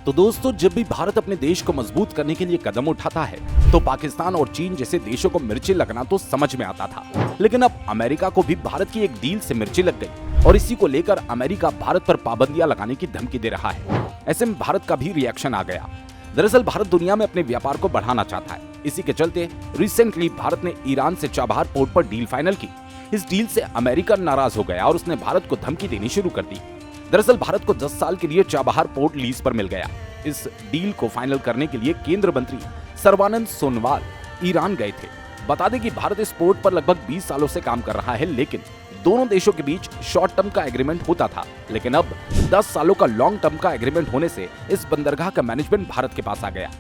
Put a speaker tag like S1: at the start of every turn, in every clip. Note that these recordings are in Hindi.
S1: तो दोस्तों, जब भी भारत अपने देश को मजबूत करने के लिए कदम उठाता है तो पाकिस्तान और चीन जैसे देशों को मिर्ची लगना तो समझ में आता था, लेकिन अब अमेरिका को भी भारत की एक डील से मिर्ची लग गई और इसी को लेकर अमेरिका भारत पर पाबंदियां लगाने की धमकी दे रहा है। ऐसे में भारत का भी रिएक्शन आ गया। दरअसल भारत दुनिया में अपने व्यापार को बढ़ाना चाहता है। इसी के चलते रिसेंटली भारत ने ईरान से चाबहार पोर्ट पर डील फाइनल की। इस डील से अमेरिका नाराज हो गया और उसने भारत को धमकी देनी शुरू कर दी। दरअसल भारत को 10 साल के लिए चाबहार पोर्ट लीज पर मिल गया। इस डील को फाइनल करने के लिए केंद्र मंत्री सर्बानंद सोनोवाल ईरान गए थे। बता दें कि भारत इस पोर्ट पर लगभग 20 सालों से काम कर रहा है, लेकिन दोनों देशों के बीच शॉर्ट टर्म का एग्रीमेंट होता था, लेकिन अब 10 सालों का लॉन्ग टर्म का एग्रीमेंट होने से इस बंदरगाह का मैनेजमेंट भारत के पास आ गया।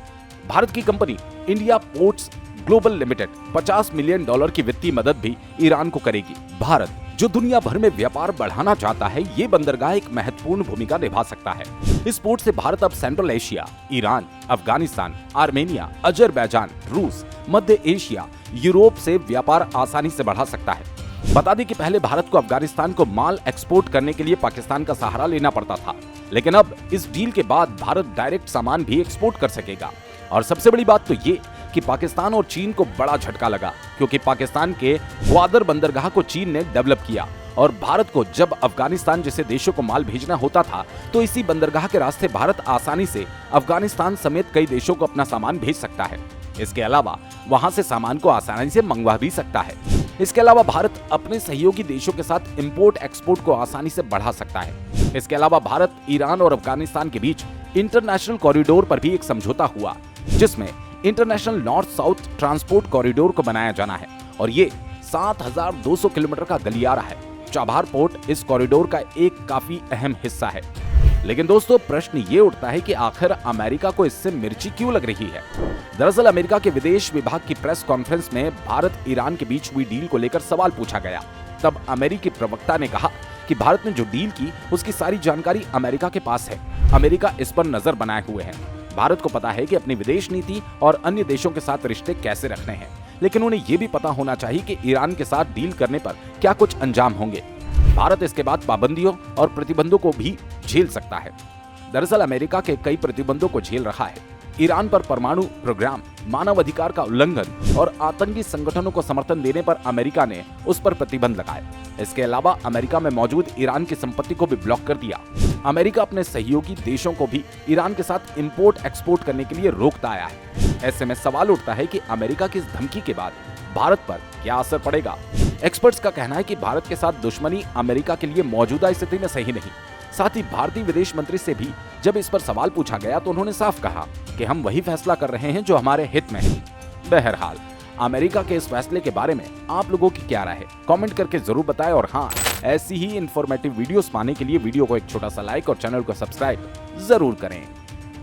S1: भारत की company India ports global limited $50 million की वित्तीय मदद भी ईरान को करेगी। भारत, जो दुनिया भर में व्यापार बढ़ाना चाहता है, ये बंदरगाह एक महत्वपूर्ण भूमिका निभा सकता है। इस पोर्ट से भारत अब central Asia, Iran, Afghanistan, Armenia, Azerbaijan, रूस, मध्य एशिया, यूरोप से व्यापार आसानी से बढ़ा सकता है। बता दें कि पहले भारत को अफगानिस्तान को माल एक्सपोर्ट करने के लिए पाकिस्तान का सहारा लेना पड़ता था, लेकिन अब इस डील के बाद भारत डायरेक्ट सामान भी एक्सपोर्ट कर सकेगा। और सबसे बड़ी बात तो ये कि पाकिस्तान और चीन को बड़ा झटका लगा, क्योंकि पाकिस्तान के ग्वादर बंदरगाह को चीन ने डेवलप किया और भारत को जब अफगानिस्तान जैसे देशों को माल भेजना होता था तो इसी बंदरगाह के रास्ते भारत आसानी से अफगानिस्तान समेत कई देशों को अपना सामान भेज सकता है। इसके अलावा वहां से सामान को आसानी से मंगवा भी सकता है। इसके अलावा भारत अपने सहयोगी देशों के साथ इंपोर्ट एक्सपोर्ट को आसानी से बढ़ा सकता है। इसके अलावा भारत, ईरान और अफगानिस्तान के बीच इंटरनेशनल कॉरिडोर पर भी एक समझौता हुआ, जिसमें international north south transport corridor को बनाया जाना है और ये 7,200 किलोमीटर का गलियारा है। चाबहार पोर्ट इस कॉरिडोर का एक काफी अहम हिस्सा है। लेकिन दोस्तों, प्रश्न ये उठता है कि आखिर अमेरिका को इससे मिर्ची क्यों लग रही है। दरअसल अमेरिका के विदेश विभाग की प्रेस कॉन्फ्रेंस में भारत ईरान के बीच हुई डील को लेकर सवाल पूछा गया। तब अमेरिकी प्रवक्ता ने कहा कि भारत ने जो डील की उसकी सारी जानकारी अमेरिका के पास है। अमेरिका इस पर नजर बनाए हुए है। भारत को पता है कि अपनी विदेश नीति और अन्य देशों के साथ रिश्ते कैसे रखने हैं, लेकिन उन्हें यह भी पता होना चाहिए कि ईरान के साथ डील करने पर क्या कुछ अंजाम होंगे। भारत इसके बाद पाबंदियों और प्रतिबंधों को भी झेल सकता है। दरअसल अमेरिका के कई प्रतिबंधों को झेल रहा है। ईरान पर परमाणु प्रोग्राम, मानव अधिकार का उल्लंघन और आतंकी संगठनों को समर्थन देने पर अमेरिका ने उस पर प्रतिबंध लगाए। इसके अलावा अमेरिका में मौजूद ईरान की संपत्ति को भी ब्लॉक कर दिया। अमेरिका अपने सहयोगी देशों को भी ईरान के साथ इंपोर्ट एक्सपोर्ट करने के लिए रोकता आया है। ऐसे में सवाल उठता है कि अमेरिका की इस धमकी के बाद भारत पर क्या असर पड़ेगा। एक्सपर्ट्स का कहना है कि भारत के साथ दुश्मनी अमेरिका के लिए मौजूदा स्थिति में सही नहीं। साथ ही भारतीय विदेश मंत्री से भी जब इस पर सवाल पूछा गया तो उन्होंने साफ कहा कि हम वही फैसला कर रहे हैं जो हमारे हित में है। बहरहाल, अमेरिका के इस फैसले के बारे में आप लोगों की क्या राय है, कमेंट करके जरूर बताएं। और हाँ, ऐसी ही इंफॉर्मेटिव वीडियोस पाने के लिए वीडियो को एक छोटा सा लाइक और चैनल को सब्सक्राइब जरूर करें।